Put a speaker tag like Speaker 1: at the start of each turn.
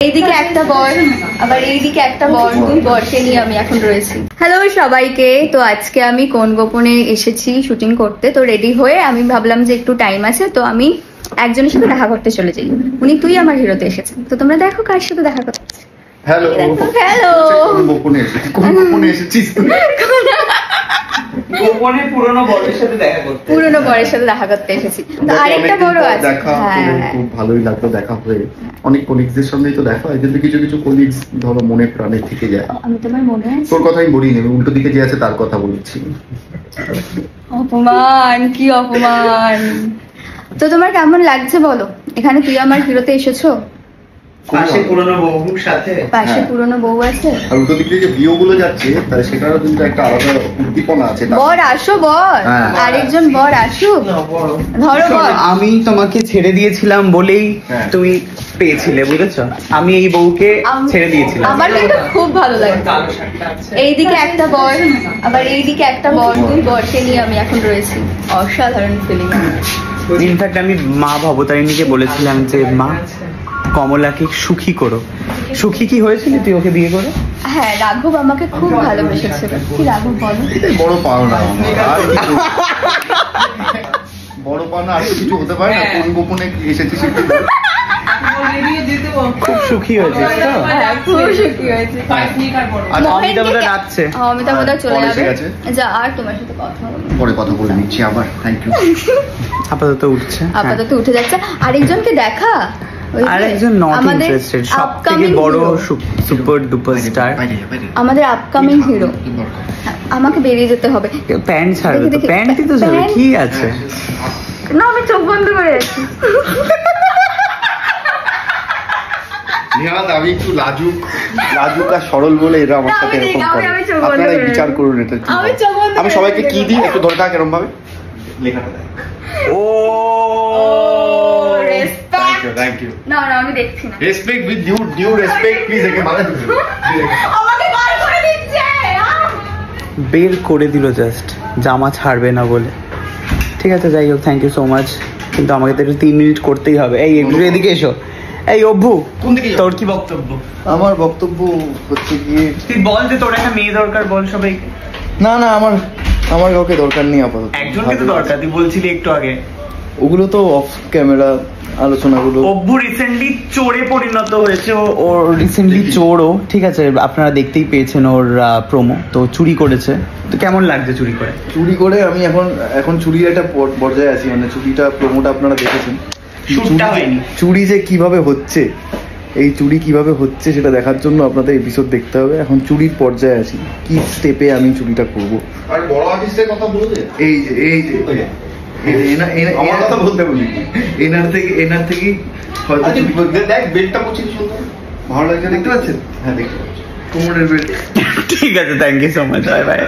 Speaker 1: এইদিকে একটা বর আবার এইদিকে একটা বর, দুই বরকে নিয়ে আমি এখন রয়েছি। হ্যালো সবাইকে, তো আজকে আমি কোন গোপনে এসেছি শুটিং করতে। তো রেডি হয়ে আমি ভাবলাম যে একটু টাইম আছে, তো আমি একজনের সাথে দেখা করতে চলে যাই। উনি তুই আমার হিরোতে এসেছেন, তো তোমরা দেখো কার সাথে দেখা করতে।
Speaker 2: হ্যালো
Speaker 1: হ্যালো,
Speaker 2: গোপনে এসেছি। কোন গোপনে এসেছিস?
Speaker 3: গোপনে পুরনো বরের সাথে দেখা করতে।
Speaker 1: পুরনো বরের সাথে দেখা করতে এসেছি। তো আরেকটা বড় আছে,
Speaker 2: দেখা করে খুব ভালোই লাগলো দেখা হয়ে। অনেক কলিগসদের সঙ্গেই তো দেখা হয়, কিন্তু কিছু কিছু কলিগস ধরো মনে প্রাণে থেকে যায়।
Speaker 1: আমি তোমার মনে আছে,
Speaker 2: তোর কথাই বলি নেবে, উল্টো দিকে যে আছে তার কথা বলেছি।
Speaker 1: অপমান, কি অপমান। তো তোমার কেমন লাগছে বলো, এখানে তুই আমার হিরোতে এসেছো,
Speaker 3: পাশে পুরনো বউর সাথে,
Speaker 1: পাশে পুরনো বউ আছে,
Speaker 2: আর উল্টো দিকে যে বিয়ে গুলো যাচ্ছে তাহলে সেটারও কিন্তু একটা আলাদা উদ্দীপনা আছে।
Speaker 1: বর আসো, বর আরেকজন বর আসুক, ধরো বর।
Speaker 3: আমি তোমাকে ছেড়ে দিয়েছিলাম বলেই তুমি পেয়েছিলে, বুঝেছো? আমি এই বউকে ছেড়ে দিয়েছিলাম।
Speaker 1: আমার কিন্তু খুব ভালো লাগে। এইদিকে একটা বর আবার এইদিকে একটা বর, দুই বরকে নিয়ে আমি এখন রয়েছি। অসাধারণ ফিলিং।
Speaker 3: ইনফ্যাক্ট আমি মা ভবতারিণীকে বলেছিলাম যে মা কমলাকে সুখী করো। সুখী কি হয়েছিল তুই ওকে বিয়ে করে?
Speaker 1: হ্যাঁ, রাঘব আমাকে খুব ভালোবেসেছিল। কি রাঘব বলো?
Speaker 2: এটাই বড় পাওনা। আর বড় পাওনা আর কিছু হতে পারে না। কোন গোপনে এসেছিস
Speaker 3: খুব সুখী হয়েছে তো?
Speaker 1: হ্যাঁ, খুব সুখী হয়েছে।
Speaker 3: অমিতাভ দা ডাকছে।
Speaker 1: অমিতাভ দা চলে যাবে, যা আর তোমার সাথে কথা হবে
Speaker 2: পরে কথা বলে নিচ্ছি আবার। Thank you.
Speaker 3: আপাতত উঠছে,
Speaker 1: আপাতত উঠে যাচ্ছে। আরেকজনকে দেখা,
Speaker 3: আরেকজন নট ইন্টারেস্টেড, সবথেকে বড় সুপার ডুপার স্টার,
Speaker 1: আমাদের আপকামিং হিরো। আমাকে বেরিয়ে যেতে হবে।
Speaker 3: প্যান্ট ছাড়বে তো? প্যান্টই তো ছাড়বে, কি আছে?
Speaker 1: না, আমি চোখ বন্ধ করে আছি।
Speaker 2: নিহাদ, আমি একটু লাজুক আর সরল বলে এরা আমার সাথে এরকম করে। আপনারা বিচার করুন এটা। আমি সবাইকে কি দিই একটু ধরে থাক এরকম ভাবে লেখাটা দেয়।
Speaker 3: ও
Speaker 2: থ্যাংক ইউ।
Speaker 1: না না, আমি দেখছি না।
Speaker 2: Respect with due respect please. একে মানে
Speaker 1: আমাকে বার করে দিচ্ছে,
Speaker 3: বের করে দিল জাস্ট জামা ছাড়বে না বলে। ঠিক আছে, যাই হোক, থ্যাংক ইউ সো মাচ। কিন্তু আমাকে তো 3 মিনিট করতেই হবে। এই একটু এদিকে এসো। এই অভ্যু, তোর কি বক্তব্য?
Speaker 2: আমার বক্তব্য হচ্ছে গিয়ে
Speaker 3: তুই বল যে তোর একটা মেয়ে দরকার, বল সবাইকে।
Speaker 2: না আমার কাউকে দরকার নেই আপাতত।
Speaker 3: একজনকে তো দরকার, তুই বলছিলি একটু আগে।
Speaker 2: ওগুলো তো অফ ক্যামেরা আলোচনাগুলো।
Speaker 3: অভ্যু রিসেন্টলি চোরে পরিণত হয়েছে। ও রিসেন্টলি চোরও, ঠিক আছে, আপনারা দেখতেই পেয়েছেন ওর প্রোমো। তো চুরি করেছে। তো কেমন লাগছে চুরি করে? আমি এখন চুরির একটা পর্যায়ে আছি। মানে চুরিটা প্রোমোটা আপনারা দেখেছেন, চুরি যে কিভাবে হচ্ছে, এই চুরি কিভাবে হচ্ছে সেটা দেখার জন্য আপনাদের এপিসোড দেখতে হবে। এখন চুরির পর্যায়ে আছি, কি স্টেপে আমি চুরিটা করব। আর বড় আর্টিস্টের কথা বলতে এই যে আমার কথা বলতে বলি, এনার থেকে হয়তো দেখ বেল্টটা পছন্দ সুন্দর, ভালো লাগছে, দেখতে পাচ্ছেন? হ্যাঁ, দেখতে পাচ্ছি কোমরের বেল্ট। ঠিক আছে, thank you so much, bye by.